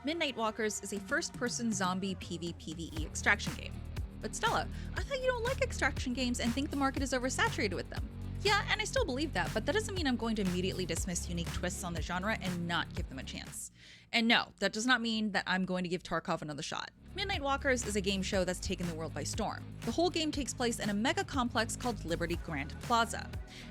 Midnight Walkers is a first-person zombie PvPvE extraction game. But Stella, I thought you don't like extraction games and think the market is oversaturated with them. Yeah, and I still believe that, but that doesn't mean I'm going to immediately dismiss unique twists on the genre and not give them a chance. And no, that does not mean that I'm going to give Tarkov another shot. Midnight Walkers is a game show that's taken the world by storm. The whole game takes place in a mega complex called Liberty Grand Plaza.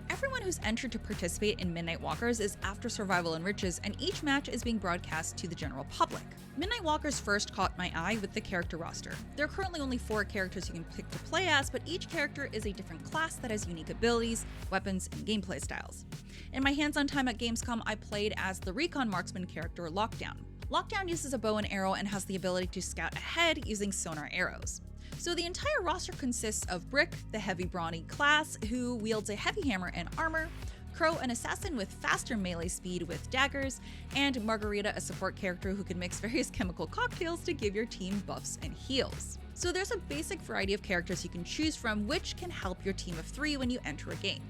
Everyone who's entered to participate in Midnight Walkers is after survival and riches, and each match is being broadcast to the general public. Midnight Walkers first caught my eye with the character roster. There are currently only 4 characters you can pick to play as, but each character is a different class that has unique abilities, weapons, and gameplay styles. In my hands-on time at Gamescom, I played as the recon marksman character Lockdown. Lockdown uses a bow and arrow and has the ability to scout ahead using sonar arrows. So the entire roster consists of Brick, the heavy brawny class, who wields a heavy hammer and armor, Crow, an assassin with faster melee speed with daggers, and Margarita, a support character who can mix various chemical cocktails to give your team buffs and heals. So there's a basic variety of characters you can choose from, which can help your team of 3 when you enter a game.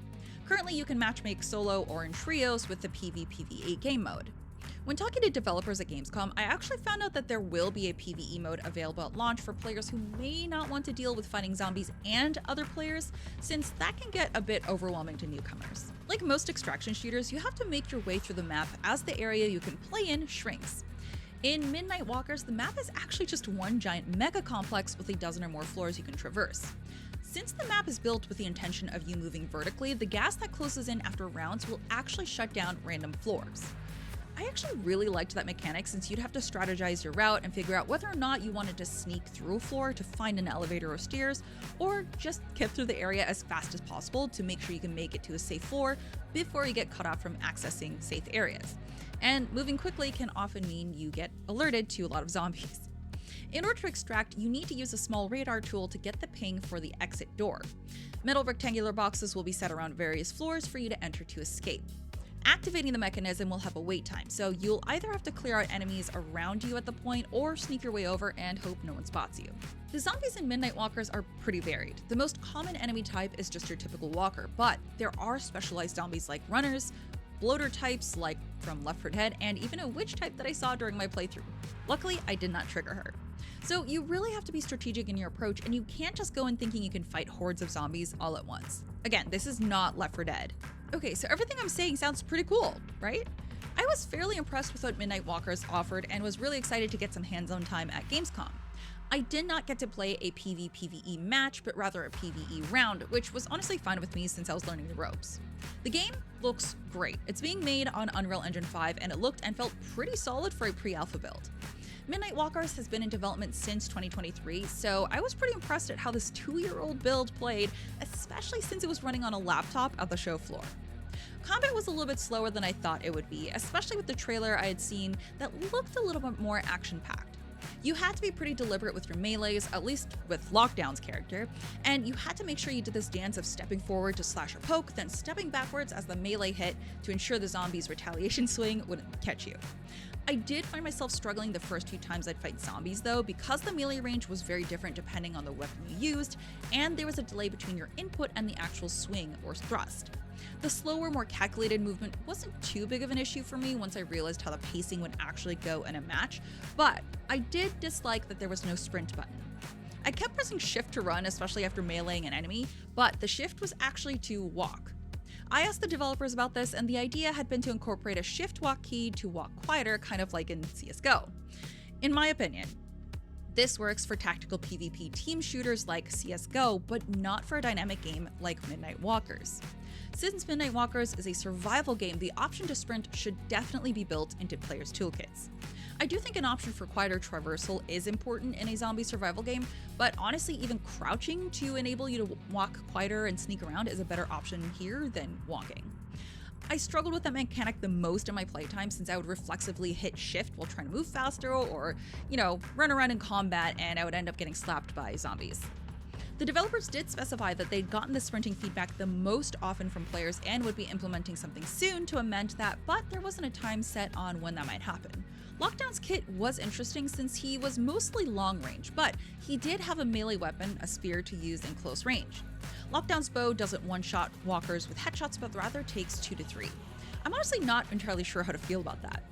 Currently, you can matchmake solo or in trios with the PvPvE game mode. When talking to developers at Gamescom, I actually found out that there will be a PvE mode available at launch for players who may not want to deal with fighting zombies and other players, since that can get a bit overwhelming to newcomers. Like most extraction shooters, you have to make your way through the map as the area you can play in shrinks. In Midnight Walkers, the map is actually just one giant mega complex with a dozen or more floors you can traverse. Since the map is built with the intention of you moving vertically, the gas that closes in after rounds will actually shut down random floors. I actually really liked that mechanic, since you'd have to strategize your route and figure out whether or not you wanted to sneak through a floor to find an elevator or stairs, or just get through the area as fast as possible to make sure you can make it to a safe floor before you get cut off from accessing safe areas. And moving quickly can often mean you get alerted to a lot of zombies. In order to extract, you need to use a small radar tool to get the ping for the exit door. Metal rectangular boxes will be set around various floors for you to enter to escape. Activating the mechanism will have a wait time, so you'll either have to clear out enemies around you at the point or sneak your way over and hope no one spots you. The zombies in Midnight Walkers are pretty varied. The most common enemy type is just your typical walker, but there are specialized zombies like runners, bloater types like from Left 4 Dead, and even a witch type that I saw during my playthrough. Luckily, I did not trigger her. So you really have to be strategic in your approach, and you can't just go in thinking you can fight hordes of zombies all at once. Again, this is not Left 4 Dead. Okay, so everything I'm saying sounds pretty cool, right? I was fairly impressed with what Midnight Walkers offered and was really excited to get some hands-on time at Gamescom. I did not get to play a PvPvE match, but rather a PvE round, which was honestly fine with me since I was learning the ropes. The game looks great. It's being made on Unreal Engine 5, and it looked and felt pretty solid for a pre-alpha build. Midnight Walkers has been in development since 2023, so I was pretty impressed at how this 2-year-old build played, especially since it was running on a laptop at the show floor. Combat was a little bit slower than I thought it would be, especially with the trailer I had seen that looked a little bit more action-packed. You had to be pretty deliberate with your melees, at least with Lockdown's character, and you had to make sure you did this dance of stepping forward to slash or poke, then stepping backwards as the melee hit to ensure the zombie's retaliation swing wouldn't catch you. I did find myself struggling the first few times I'd fight zombies though, because the melee range was very different depending on the weapon you used, and there was a delay between your input and the actual swing or thrust. The slower, more calculated movement wasn't too big of an issue for me once I realized how the pacing would actually go in a match, but I did dislike that there was no sprint button. I kept pressing shift to run, especially after meleeing an enemy, but the shift was actually to walk. I asked the developers about this, and the idea had been to incorporate a shift walk key to walk quieter, kind of like in CSGO. In my opinion, this works for tactical PvP team shooters like CSGO, but not for a dynamic game like Midnight Walkers. Since Midnight Walkers is a survival game, the option to sprint should definitely be built into players' toolkits. I do think an option for quieter traversal is important in a zombie survival game, but honestly, even crouching to enable you to walk quieter and sneak around is a better option here than walking. I struggled with that mechanic the most in my playtime, since I would reflexively hit shift while trying to move faster or, run around in combat, and I would end up getting slapped by zombies. The developers did specify that they'd gotten the sprinting feedback the most often from players and would be implementing something soon to amend that, but there wasn't a time set on when that might happen. Lockdown's kit was interesting since he was mostly long range, but he did have a melee weapon, a spear, to use in close range. Lockdown's bow doesn't one-shot walkers with headshots, but rather takes 2 to 3. I'm honestly not entirely sure how to feel about that.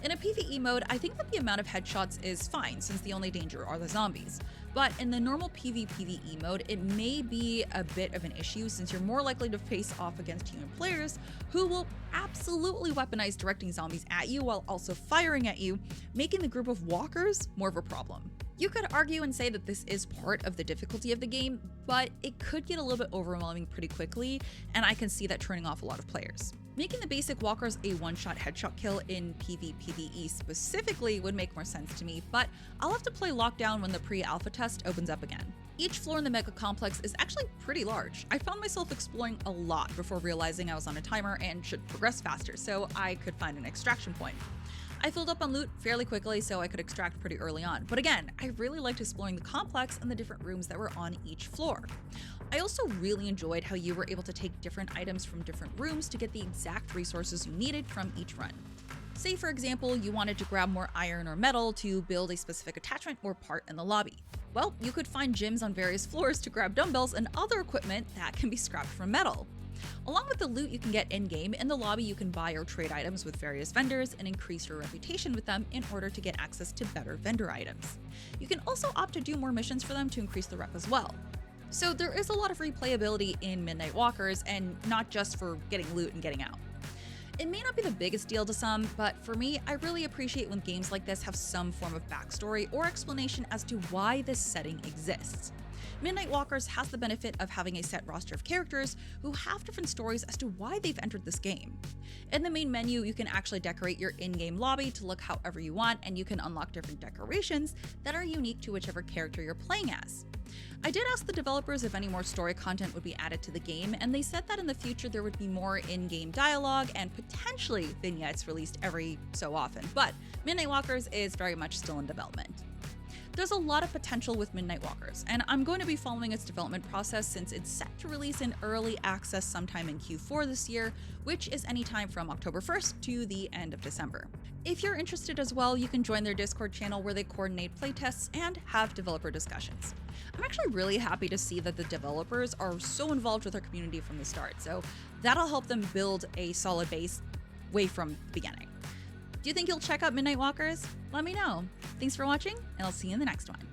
In a PvE mode, I think that the amount of headshots is fine since the only danger are the zombies. But in the normal PvPvE mode, it may be a bit of an issue since you're more likely to face off against human players who will absolutely weaponize directing zombies at you while also firing at you, making the group of walkers more of a problem. You could argue and say that this is part of the difficulty of the game, but it could get a little bit overwhelming pretty quickly, and I can see that turning off a lot of players. Making the basic walkers a one-shot headshot kill in PvPvE specifically would make more sense to me, but I'll have to play Lockdown when the pre-alpha test opens up again. Each floor in the mega complex is actually pretty large. I found myself exploring a lot before realizing I was on a timer and should progress faster so I could find an extraction point. I filled up on loot fairly quickly so I could extract pretty early on, but again, I really liked exploring the complex and the different rooms that were on each floor. I also really enjoyed how you were able to take different items from different rooms to get the exact resources you needed from each run. Say for example, you wanted to grab more iron or metal to build a specific attachment or part in the lobby. Well, you could find gyms on various floors to grab dumbbells and other equipment that can be scrapped from metal. Along with the loot you can get in-game, in the lobby you can buy or trade items with various vendors and increase your reputation with them in order to get access to better vendor items. You can also opt to do more missions for them to increase the rep as well. So there is a lot of replayability in Midnight Walkers, and not just for getting loot and getting out. It may not be the biggest deal to some, but for me, I really appreciate when games like this have some form of backstory or explanation as to why this setting exists. Midnight Walkers has the benefit of having a set roster of characters who have different stories as to why they've entered this game. In the main menu, you can actually decorate your in-game lobby to look however you want, and you can unlock different decorations that are unique to whichever character you're playing as. I did ask the developers if any more story content would be added to the game, and they said that in the future there would be more in-game dialogue and potentially vignettes released every so often, but Midnight Walkers is very much still in development. There's a lot of potential with Midnight Walkers, and I'm going to be following its development process since it's set to release in early access sometime in Q4 this year, which is anytime from October 1st to the end of December. If you're interested as well, you can join their Discord channel where they coordinate playtests and have developer discussions. I'm actually really happy to see that the developers are so involved with their community from the start, so that'll help them build a solid base way from the beginning. Do you think you'll check out Midnight Walkers? Let me know. Thanks for watching, and I'll see you in the next one.